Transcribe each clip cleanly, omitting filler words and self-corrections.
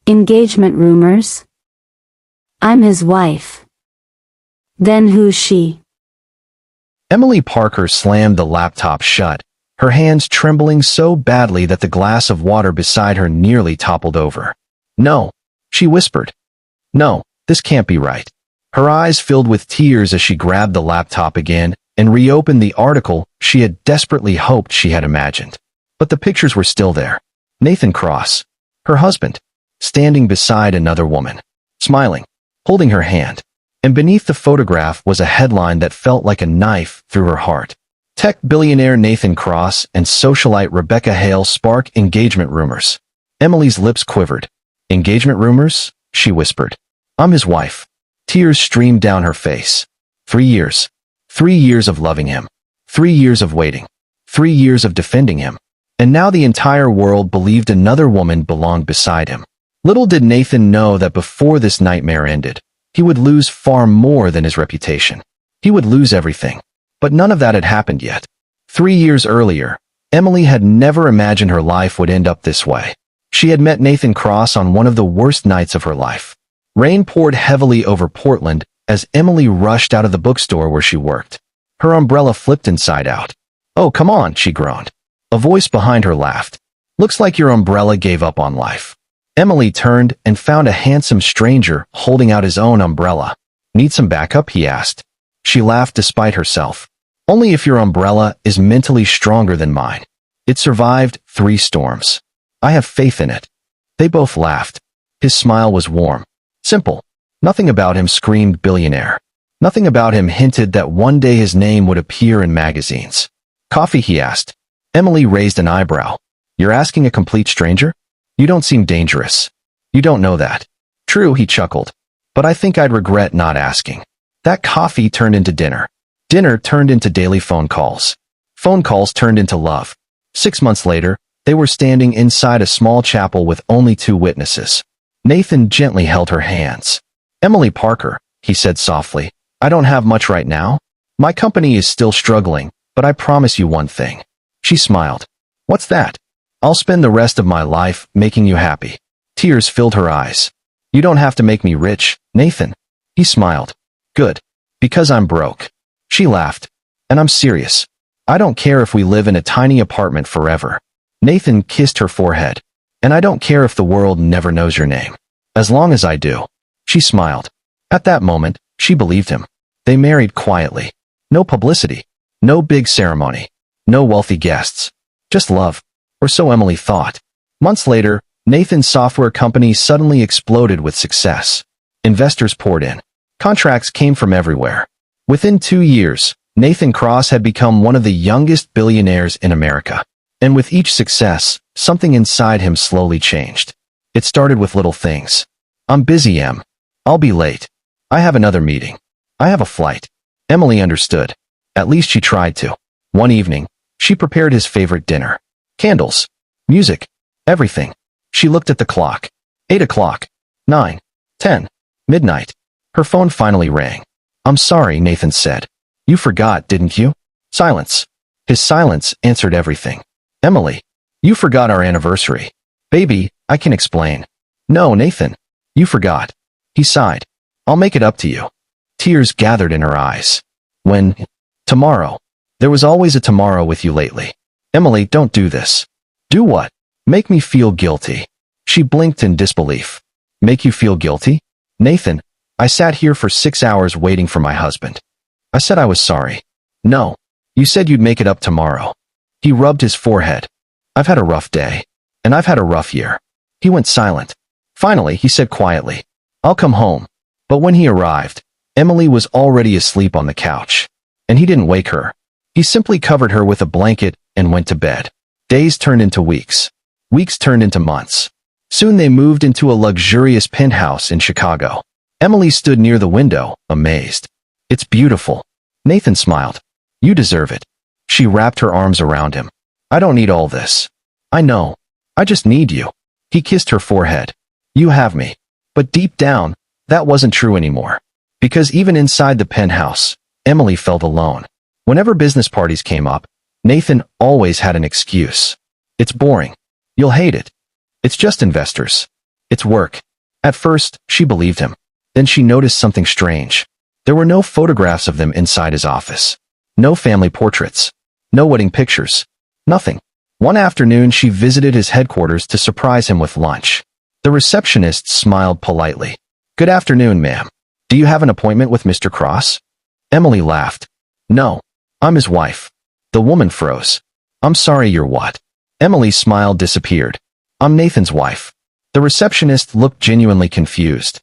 Engagement rumors? I'm his wife. Then who's she? Emily Parker slammed the laptop shut, her hands trembling so badly that the glass of water beside her nearly toppled over. No, she whispered. No, this can't be right. Her eyes filled with tears as she grabbed the laptop again and reopened the article she had desperately hoped she had imagined. But the pictures were still there. Nathan Cross, her husband, standing beside another woman, smiling, holding her hand. And beneath the photograph was a headline that felt like a knife through her heart. Tech billionaire Nathan Cross and socialite Rebecca Hale spark engagement rumors. Emily's lips quivered. Engagement rumors? She whispered. I'm his wife. Tears streamed down her face. 3 years. 3 years of loving him. 3 years of waiting. 3 years of defending him. And now the entire world believed another woman belonged beside him. Little did Nathan know that before this nightmare ended, he would lose far more than his reputation. He would lose everything. But none of that had happened yet. 3 years earlier, Emily had never imagined her life would end up this way. She had met Nathan Cross on one of the worst nights of her life. Rain poured heavily over Portland as Emily rushed out of the bookstore where she worked. Her umbrella flipped inside out. Oh, come on, she groaned. A voice behind her laughed. Looks like your umbrella gave up on life. Emily turned and found a handsome stranger holding out his own umbrella. Need some backup? He asked. She laughed despite herself. Only if your umbrella is mentally stronger than mine. It survived 3 storms. I have faith in it. They both laughed. His smile was warm. Simple. Nothing about him screamed billionaire. Nothing about him hinted that one day his name would appear in magazines. Coffee? He asked. Emily raised an eyebrow. You're asking a complete stranger? You don't seem dangerous. You don't know that. True, he chuckled. But I think I'd regret not asking. That coffee turned into dinner. Dinner turned into daily phone calls. Phone calls turned into love. 6 months later, they were standing inside a small chapel with only 2 witnesses. Nathan gently held her hands. Emily Parker, he said softly, I don't have much right now. My company is still struggling, but I promise you one thing. She smiled. What's that? I'll spend the rest of my life making you happy. Tears filled her eyes. You don't have to make me rich, Nathan. He smiled. Good. Because I'm broke. She laughed. And I'm serious. I don't care if we live in a tiny apartment forever. Nathan kissed her forehead. And I don't care if the world never knows your name. As long as I do. She smiled. At that moment, she believed him. They married quietly. No publicity. No big ceremony. No wealthy guests. Just love. Or so Emily thought. Months later, Nathan's software company suddenly exploded with success. Investors poured in. Contracts came from everywhere. Within 2 years, Nathan Cross had become one of the youngest billionaires in America. And with each success, something inside him slowly changed. It started with little things. I'm busy, Em. I'll be late. I have another meeting. I have a flight. Emily understood. At least she tried to. One evening, she prepared his favorite dinner. Candles. Music. Everything. She looked at the clock. 8 o'clock. 9. 10. Midnight. Her phone finally rang. I'm sorry, Nathan said. You forgot, didn't you? Silence. His silence answered everything. Emily, you forgot our anniversary. Baby, I can explain. No, Nathan. You forgot. He sighed. I'll make it up to you. Tears gathered in her eyes. When? Tomorrow. There was always a tomorrow with you lately. Emily, don't do this. Do what? Make me feel guilty. She blinked in disbelief. Make you feel guilty? Nathan, I sat here for 6 hours waiting for my husband. I said I was sorry. No. You said you'd make it up tomorrow. He rubbed his forehead. I've had a rough day. And I've had a rough year. He went silent. Finally, he said quietly, I'll come home. But when he arrived, Emily was already asleep on the couch. And he didn't wake her. He simply covered her with a blanket and went to bed. Days turned into weeks. Weeks turned into months. Soon they moved into a luxurious penthouse in Chicago. Emily stood near the window, amazed. It's beautiful. Nathan smiled. You deserve it. She wrapped her arms around him. I don't need all this. I know. I just need you. He kissed her forehead. You have me. But deep down, that wasn't true anymore. Because even inside the penthouse, Emily felt alone. Whenever business parties came up, Nathan always had an excuse. It's boring. You'll hate it. It's just investors. It's work. At first, she believed him. Then she noticed something strange. There were no photographs of them inside his office. No family portraits. No wedding pictures. Nothing. One afternoon, she visited his headquarters to surprise him with lunch. The receptionist smiled politely. "Good afternoon, ma'am. Do you have an appointment with Mr. Cross?" Emily laughed. "No. I'm his wife." The woman froze. "I'm sorry, you're what?" Emily's smile disappeared. "I'm Nathan's wife." The receptionist looked genuinely confused.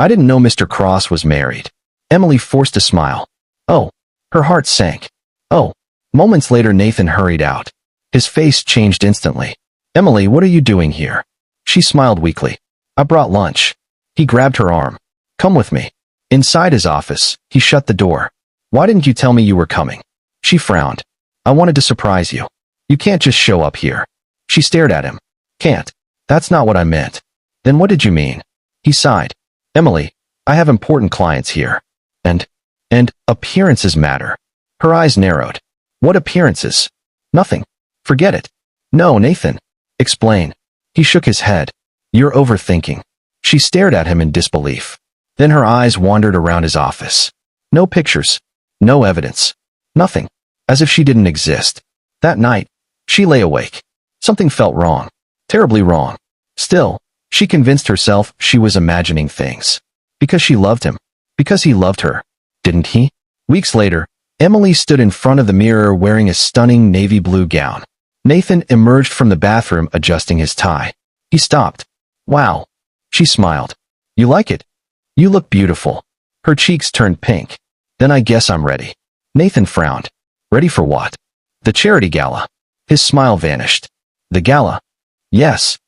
I didn't know Mr. Cross was married." Emily forced a smile. "Oh." Her heart sank. "Oh." Moments later, Nathan hurried out. His face changed instantly. "Emily, what are you doing here?" She smiled weakly. "I brought lunch." He grabbed her arm. "Come with me." Inside his office, he shut the door. "Why didn't you tell me you were coming?" She frowned. "I wanted to surprise you. You can't just show up here." She stared at him. "Can't. That's not what I meant." "Then what did you mean?" He sighed. "Emily, I have important clients here. And appearances matter." Her eyes narrowed. "What appearances?" "Nothing. Forget it." "No, Nathan. Explain." He shook his head. "You're overthinking." She stared at him in disbelief. Then her eyes wandered around his office. No pictures. No evidence. Nothing. As if she didn't exist. That night, she lay awake. Something felt wrong. Terribly wrong. Still, she convinced herself she was imagining things. Because she loved him. Because he loved her. Didn't he? Weeks later, Emily stood in front of the mirror wearing a stunning navy blue gown. Nathan emerged from the bathroom adjusting his tie. He stopped. "Wow." She smiled. "You like it?" "You look beautiful." Her cheeks turned pink. "Then I guess I'm ready." Nathan frowned. "Ready for what?" "The charity gala." His smile vanished. "The gala?" "Yes."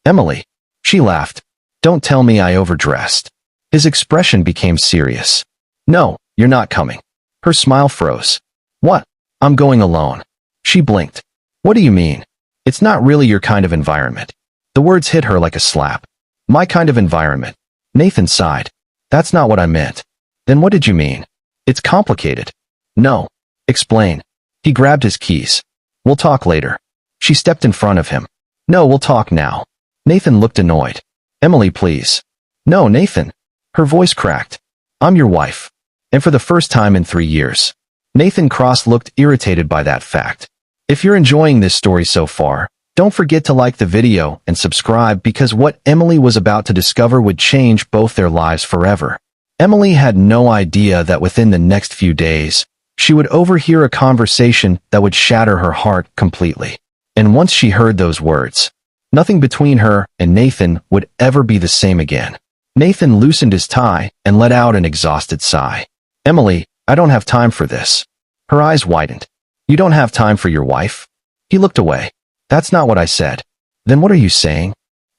"Emily." She laughed. "Don't tell me I overdressed." His expression became serious. "No, you're not coming." Her smile froze. "What?" "I'm going alone." She blinked. "What do you mean?" "It's not really your kind of environment." The words hit her like a slap. "My kind of environment." Nathan sighed. "That's not what I meant." "Then what did you mean?" "It's complicated." "No." "Explain." He grabbed his keys. "We'll talk later." She stepped in front of him. "No, we'll talk now." Nathan looked annoyed. "Emily, please." "No, Nathan." Her voice cracked. "I'm your wife." And for the first time in 3 years. Nathan Cross looked irritated by that fact. If you're enjoying this story so far, don't forget to like the video and subscribe because what Emily was about to discover would change both their lives forever. Emily had no idea that within the next few days, she would overhear a conversation that would shatter her heart completely. And once she heard those words, nothing between her and Nathan would ever be the same again. Nathan loosened his tie and let out an exhausted sigh. "Emily, I don't have time for this." Her eyes widened. "You don't have time for your wife?" He looked away. "That's not what I said." "Then what are you saying?"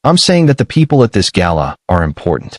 "I'm saying that the people at this gala are important."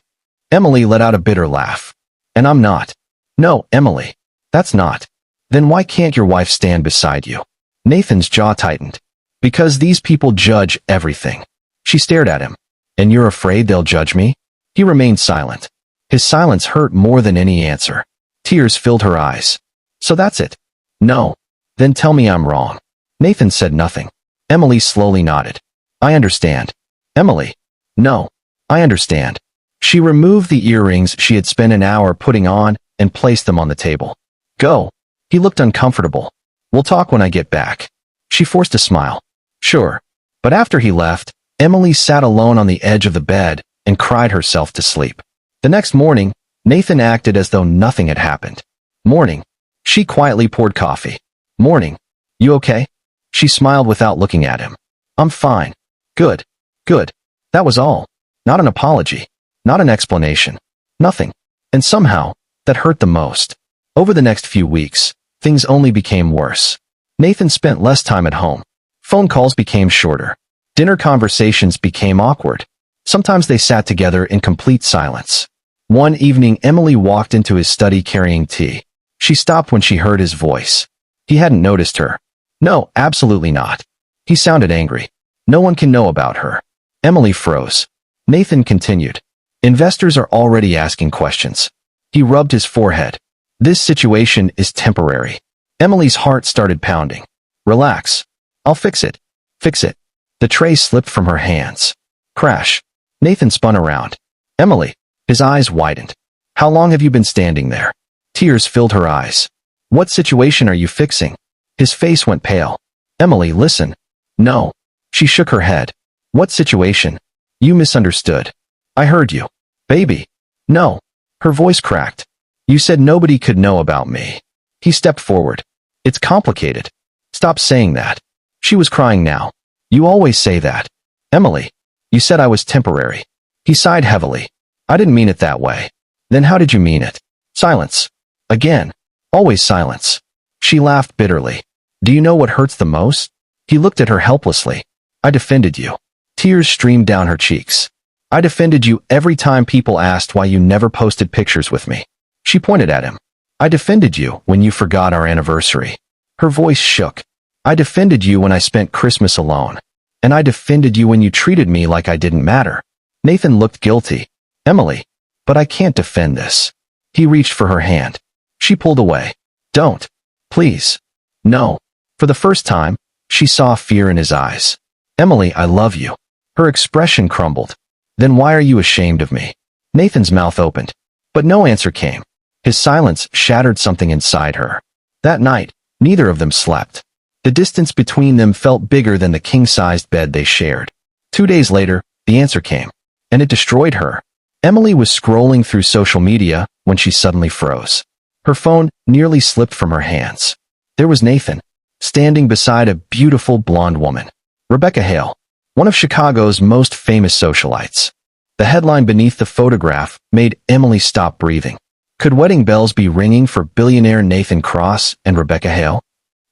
Emily let out a bitter laugh. "And I'm not." "No, Emily. That's not." "Then why can't your wife stand beside you?" Nathan's jaw tightened. "Because these people judge everything." She stared at him. "And you're afraid they'll judge me?" He remained silent. His silence hurt more than any answer. Tears filled her eyes. "So that's it?" "No." "Then tell me I'm wrong." Nathan said nothing. Emily slowly nodded. "I understand." "Emily." "No. I understand." She removed the earrings she had spent an hour putting on and placed them on the table. "Go." He looked uncomfortable. "We'll talk when I get back." She forced a smile. "Sure." But after he left, Emily sat alone on the edge of the bed and cried herself to sleep. The next morning, Nathan acted as though nothing had happened. "Morning." She quietly poured coffee. "Morning. You okay?" She smiled without looking at him. "I'm fine." "Good. Good." That was all. Not an apology. Not an explanation. Nothing. And somehow, that hurt the most. Over the next few weeks, things only became worse. Nathan spent less time at home. Phone calls became shorter. Dinner conversations became awkward. Sometimes they sat together in complete silence. One evening, Emily walked into his study carrying tea. She stopped when she heard his voice. He hadn't noticed her. No, absolutely not. He sounded angry. No one can know about her. Emily froze. Nathan continued. "Investors are already asking questions." He rubbed his forehead. "This situation is temporary." Emily's heart started pounding. "Relax. I'll fix it." "Fix it." The tray slipped from her hands. Crash. Nathan spun around. Emily. His eyes widened. How long have you been standing there? Tears filled her eyes. What situation are you fixing? His face went pale. Emily, listen. No. She shook her head. What situation? You misunderstood. I heard you. Baby. No. Her voice cracked. You said nobody could know about me. He stepped forward. It's complicated. Stop saying that. She was crying now. You always say that. Emily. You said I was temporary. He sighed heavily. I didn't mean it that way. Then how did you mean it? Silence. Again. Always silence. She laughed bitterly. Do you know what hurts the most? He looked at her helplessly. I defended you. Tears streamed down her cheeks. I defended you every time people asked why you never posted pictures with me. She pointed at him. I defended you when you forgot our anniversary. Her voice shook. I defended you when I spent Christmas alone. And I defended you when you treated me like I didn't matter. Nathan looked guilty. Emily. But I can't defend this. He reached for her hand. She pulled away. Don't. Please. No. For the first time, she saw fear in his eyes. Emily, I love you. Her expression crumbled. Then why are you ashamed of me? Nathan's mouth opened. But no answer came. His silence shattered something inside her. That night, neither of them slept. The distance between them felt bigger than the king-sized bed they shared. 2 days later, the answer came. And it destroyed her. Emily was scrolling through social media when she suddenly froze. Her phone nearly slipped from her hands. There was Nathan, standing beside a beautiful blonde woman. Rebecca Hale, one of Chicago's most famous socialites. The headline beneath the photograph made Emily stop breathing. Could wedding bells be ringing for billionaire Nathan Cross and Rebecca Hale?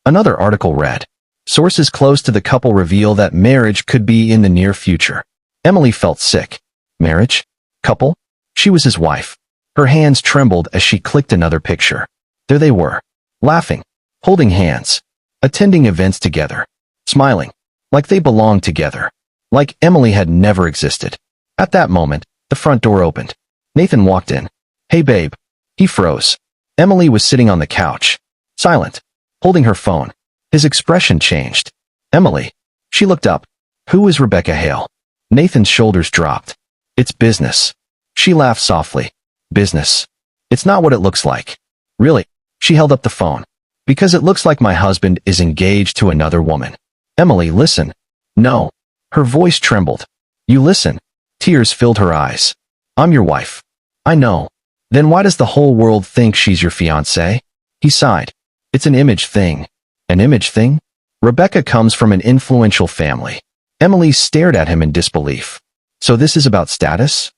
Another article read, sources close to the couple reveal that marriage could be in the near future. Emily felt sick. Marriage? Couple? She was his wife. Her hands trembled as she clicked another picture. There they were, laughing, holding hands, attending events together, smiling, like they belonged together, like Emily had never existed. At that moment, the front door opened. Nathan walked in. Hey babe. He froze. Emily was sitting on the couch, silent, holding her phone. His expression changed. Emily. She looked up. Who is Rebecca Hale? Nathan's shoulders dropped. It's business. She laughed softly. Business. It's not what it looks like. Really? She held up the phone. Because it looks like my husband is engaged to another woman. Emily, listen. No. Her voice trembled. You listen. Tears filled her eyes. I'm your wife. I know. Then why does the whole world think she's your fiancé? He sighed. It's an image thing. An image thing? Rebecca comes from an influential family. Emily stared at him in disbelief. So this is about status?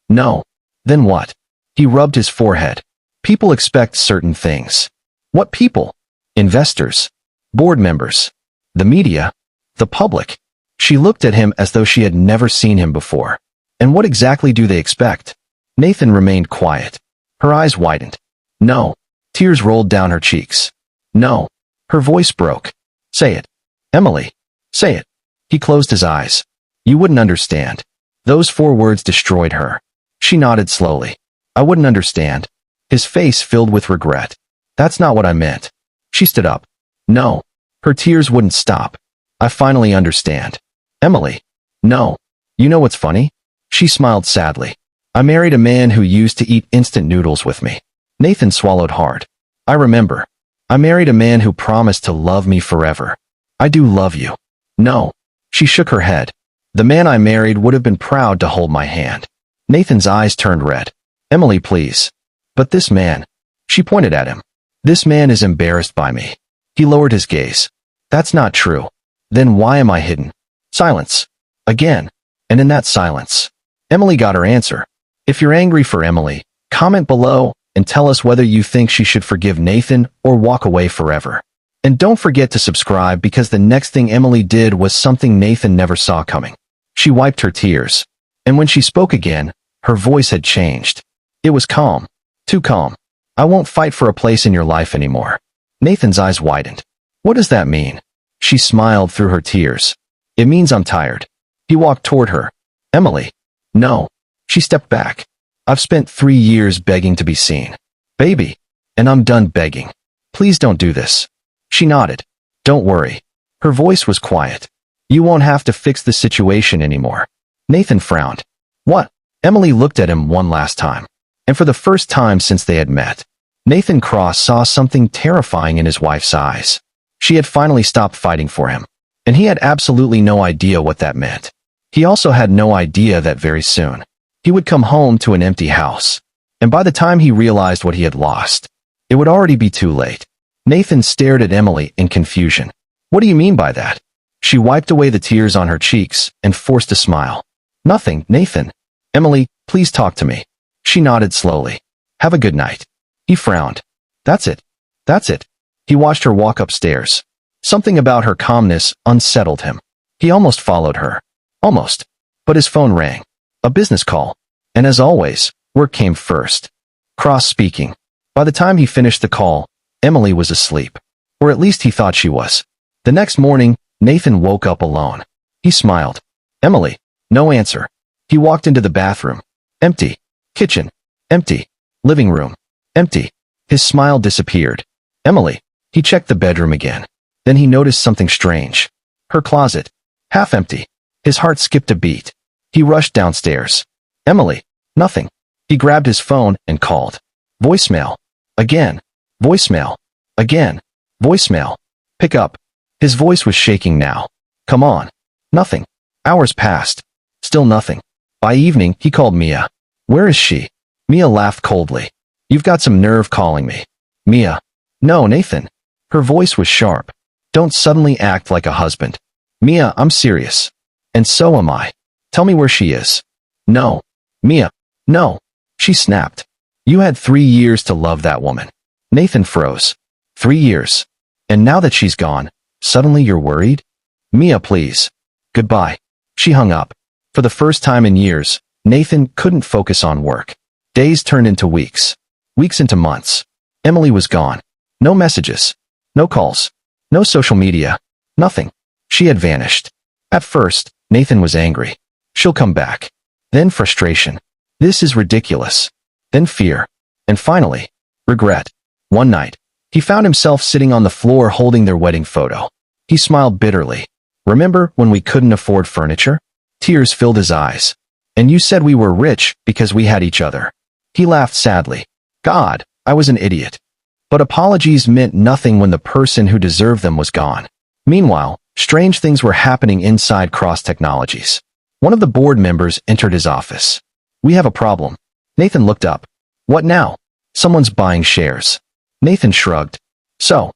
No. Then what? He rubbed his forehead. People expect certain things. What people? Investors. Board members. The media. The public. She looked at him as though she had never seen him before. And what exactly do they expect? Nathan remained quiet. Her eyes widened. No. Tears rolled down her cheeks. No. Her voice broke. Say it. Emily. Say it. He closed his eyes. You wouldn't understand. Those 4 words destroyed her. She nodded slowly. I wouldn't understand. His face filled with regret. That's not what I meant. She stood up. No. Her tears wouldn't stop. I finally understand. Emily. No. You know what's funny? She smiled sadly. I married a man who used to eat instant noodles with me. Nathan swallowed hard. I remember. I married a man who promised to love me forever. I do love you. No. She shook her head. The man I married would have been proud to hold my hand. Nathan's eyes turned red. Emily, please. But this man. She pointed at him. This man is embarrassed by me. He lowered his gaze. That's not true. Then why am I hidden? Silence. Again. And in that silence, Emily got her answer. If you're angry for Emily, comment below and tell us whether you think she should forgive Nathan or walk away forever. And don't forget to subscribe because the next thing Emily did was something Nathan never saw coming. She wiped her tears. And when she spoke again, her voice had changed. It was calm. Too calm. I won't fight for a place in your life anymore. Nathan's eyes widened. What does that mean? She smiled through her tears. It means I'm tired. He walked toward her. Emily. No. She stepped back. I've spent 3 years begging to be seen. Baby. And I'm done begging. Please don't do this. She nodded. Don't worry. Her voice was quiet. You won't have to fix the situation anymore. Nathan frowned. What? Emily looked at him one last time. And for the first time since they had met, Nathan Cross saw something terrifying in his wife's eyes. She had finally stopped fighting for him, and he had absolutely no idea what that meant. He also had no idea that very soon, he would come home to an empty house. And by the time he realized what he had lost, it would already be too late. Nathan stared at Emily in confusion. What do you mean by that? She wiped away the tears on her cheeks and forced a smile. Nothing, Nathan. Emily, please talk to me. She nodded slowly. Have a good night. He frowned. That's it. That's it. He watched her walk upstairs. Something about her calmness unsettled him. He almost followed her. Almost. But his phone rang. A business call. And as always, work came first. Cross speaking. By the time he finished the call, Emily was asleep. Or at least he thought she was. The next morning, Nathan woke up alone. He smiled. Emily. No answer. He walked into the bathroom. Empty. Kitchen. Empty. Living room. Empty. His smile disappeared. Emily. He checked the bedroom again. Then he noticed something strange. Her closet. Half empty. His heart skipped a beat. He rushed downstairs. Emily. Nothing. He grabbed his phone and called. Voicemail. Again. Voicemail. Again. Voicemail. Pick up. His voice was shaking now. Come on. Nothing. Hours passed. Still nothing. By evening, he called Mia. Where is she? Mia laughed coldly. You've got some nerve calling me. Mia. No, Nathan. Her voice was sharp. Don't suddenly act like a husband. Mia, I'm serious. And so am I. Tell me where she is. No. Mia. No. She snapped. You had 3 years to love that woman. Nathan froze. 3 years. And now that she's gone, suddenly you're worried? Mia, please. Goodbye. She hung up. For the first time in years, Nathan couldn't focus on work. Days turned into weeks. Weeks into months. Emily was gone. No messages. No calls. No social media. Nothing. She had vanished. At first, Nathan was angry. She'll come back. Then frustration. This is ridiculous. Then fear. And finally, regret. One night, he found himself sitting on the floor holding their wedding photo. He smiled bitterly. Remember when we couldn't afford furniture? Tears filled his eyes. And you said we were rich because we had each other. He laughed sadly. God, I was an idiot. But apologies meant nothing when the person who deserved them was gone. Meanwhile, strange things were happening inside Cross Technologies. One of the board members entered his office. We have a problem. Nathan looked up. What now? Someone's buying shares. Nathan shrugged. So?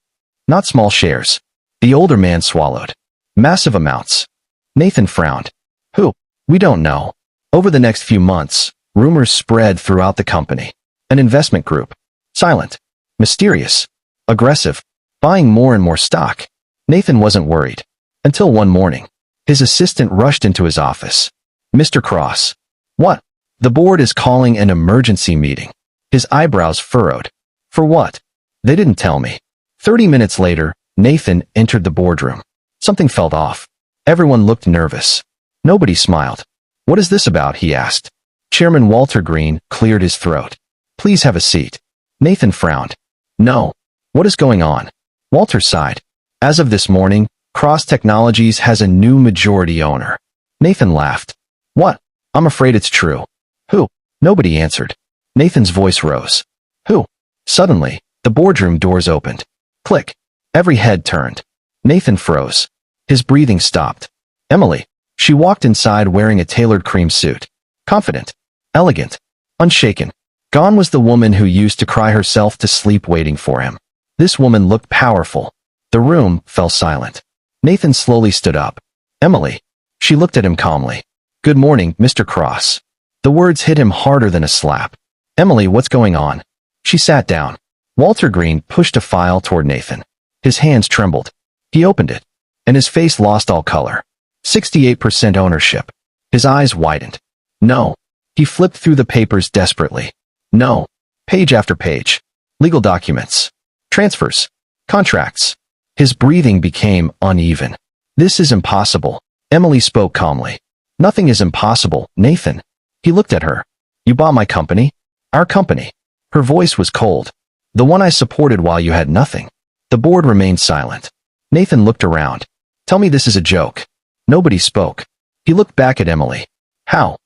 Not small shares. The older man swallowed. Massive amounts. Nathan frowned. Who? We don't know. Over the next few months, rumors spread throughout the company. An investment group. Silent. Mysterious. Aggressive. Buying more and more stock. Nathan wasn't worried. Until one morning. His assistant rushed into his office. Mr. Cross. What? The board is calling an emergency meeting. His eyebrows furrowed. For what? They didn't tell me. 30 minutes later, Nathan entered the boardroom. Something felt off. Everyone looked nervous. Nobody smiled. What is this about? He asked. Chairman Walter Green cleared his throat. Please have a seat. Nathan frowned. No. What is going on? Walter sighed. As of this morning, Cross Technologies has a new majority owner. Nathan laughed. What? I'm afraid it's true. Who? Nobody answered. Nathan's voice rose. Who? Suddenly, the boardroom doors opened. Click. Every head turned. Nathan froze. His breathing stopped. Emily. She walked inside wearing a tailored cream suit. Confident. Elegant. Unshaken. Gone was the woman who used to cry herself to sleep waiting for him. This woman looked powerful. The room fell silent. Nathan slowly stood up. Emily. She looked at him calmly. Good morning, Mr. Cross. The words hit him harder than a slap. Emily, what's going on? She sat down. Walter Green pushed a file toward Nathan. His hands trembled. He opened it. And his face lost all color. 68% ownership. His eyes widened. No. He flipped through the papers desperately. No. Page after page. Legal documents. Transfers. Contracts. His breathing became uneven. This is impossible. Emily spoke calmly. Nothing is impossible, Nathan. He looked at her. You bought my company? Our company. Her voice was cold. The one I supported while you had nothing. The board remained silent. Nathan looked around. Tell me this is a joke. Nobody spoke. He looked back at Emily. How?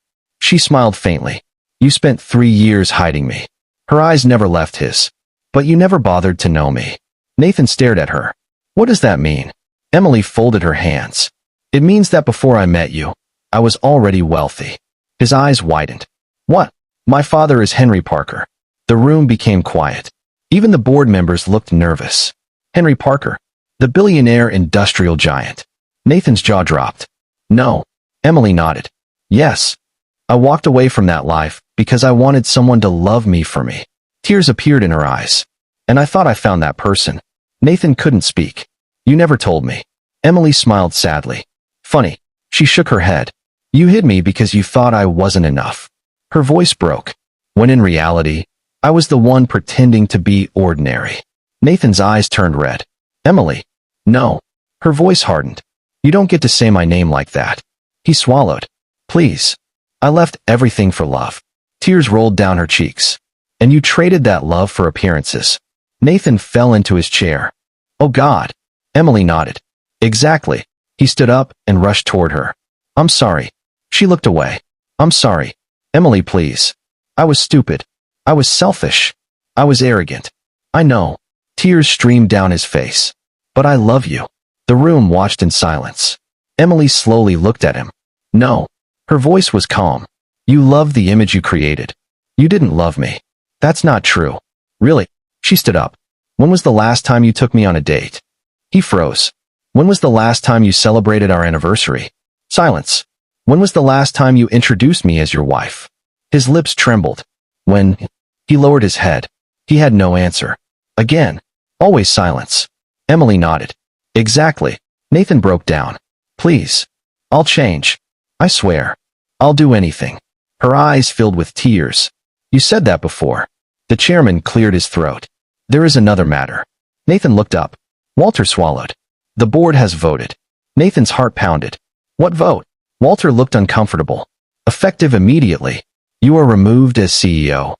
She smiled faintly. You spent 3 years hiding me. Her eyes never left his. But you never bothered to know me. Nathan stared at her. What does that mean? Emily folded her hands. It means that before I met you, I was already wealthy. His eyes widened. What? My father is Henry Parker. The room became quiet. Even the board members looked nervous. Henry Parker, the billionaire industrial giant. Nathan's jaw dropped. No. Emily nodded. Yes. I walked away from that life because I wanted someone to love me for me. Tears appeared in her eyes. And I thought I found that person. Nathan couldn't speak. You never told me. Emily smiled sadly. Funny. She shook her head. You hid me because you thought I wasn't enough. Her voice broke. When in reality, I was the one pretending to be ordinary. Nathan's eyes turned red. Emily. No. Her voice hardened. You don't get to say my name like that. He swallowed. Please. I left everything for love. Tears rolled down her cheeks. And you traded that love for appearances. Nathan fell into his chair. Oh God. Emily nodded. Exactly. He stood up and rushed toward her. I'm sorry. She looked away. I'm sorry. Emily, please. I was stupid. I was selfish. I was arrogant. I know. Tears streamed down his face. But I love you. The room watched in silence. Emily slowly looked at him. No. Her voice was calm. You loved the image you created. You didn't love me. That's not true. Really? She stood up. When was the last time you took me on a date? He froze. When was the last time you celebrated our anniversary? Silence. When was the last time you introduced me as your wife? His lips trembled. When? He lowered his head. He had no answer. Again. Always silence. Emily nodded. Exactly. Nathan broke down. Please. I'll change. I swear. I'll do anything. Her eyes filled with tears. You said that before. The chairman cleared his throat. There is another matter. Nathan looked up. Walter swallowed. The board has voted. Nathan's heart pounded. What vote? Walter looked uncomfortable. Effective immediately. You are removed as CEO.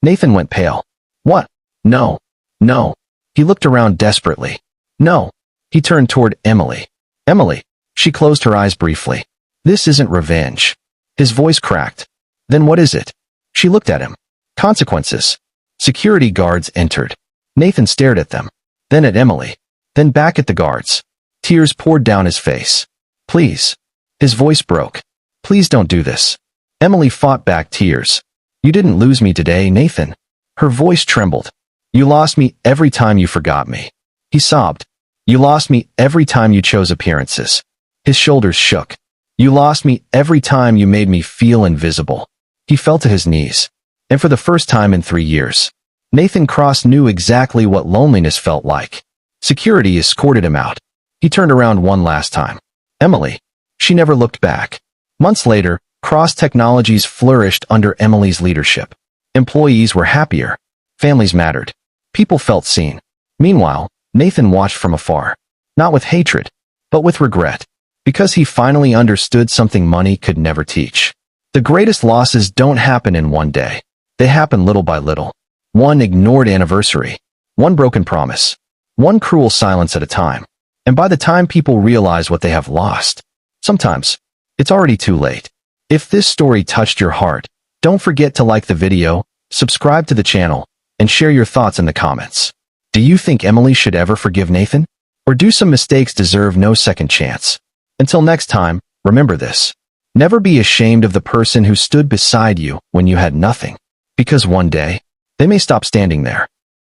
Nathan went pale. What? No. No. He looked around desperately. No. He turned toward Emily. Emily. She closed her eyes briefly. This isn't revenge. His voice cracked. Then what is it? She looked at him. Consequences. Security guards entered. Nathan stared at them. Then at Emily. Then back at the guards. Tears poured down his face. Please. His voice broke. Please don't do this. Emily fought back tears. You didn't lose me today, Nathan. Her voice trembled. You lost me every time you forgot me. He sobbed. You lost me every time you chose appearances. His shoulders shook. You lost me every time you made me feel invisible. He fell to his knees. And for the first time in 3 years, Nathan Cross knew exactly what loneliness felt like. Security escorted him out. He turned around one last time. Emily. She never looked back. Months later, Cross Technologies flourished under Emily's leadership. Employees were happier. Families mattered. People felt seen. Meanwhile, Nathan watched from afar. Not with hatred, but with regret. Because he finally understood something money could never teach. The greatest losses don't happen in one day. They happen little by little. One ignored anniversary. One broken promise. One cruel silence at a time. And by the time people realize what they have lost, sometimes, it's already too late. If this story touched your heart, don't forget to like the video, subscribe to the channel, and share your thoughts in the comments. Do you think Emily should ever forgive Nathan? Or do some mistakes deserve no second chance? Until next time, remember this. Never be ashamed of the person who stood beside you when you had nothing. Because one day, they may stop standing there.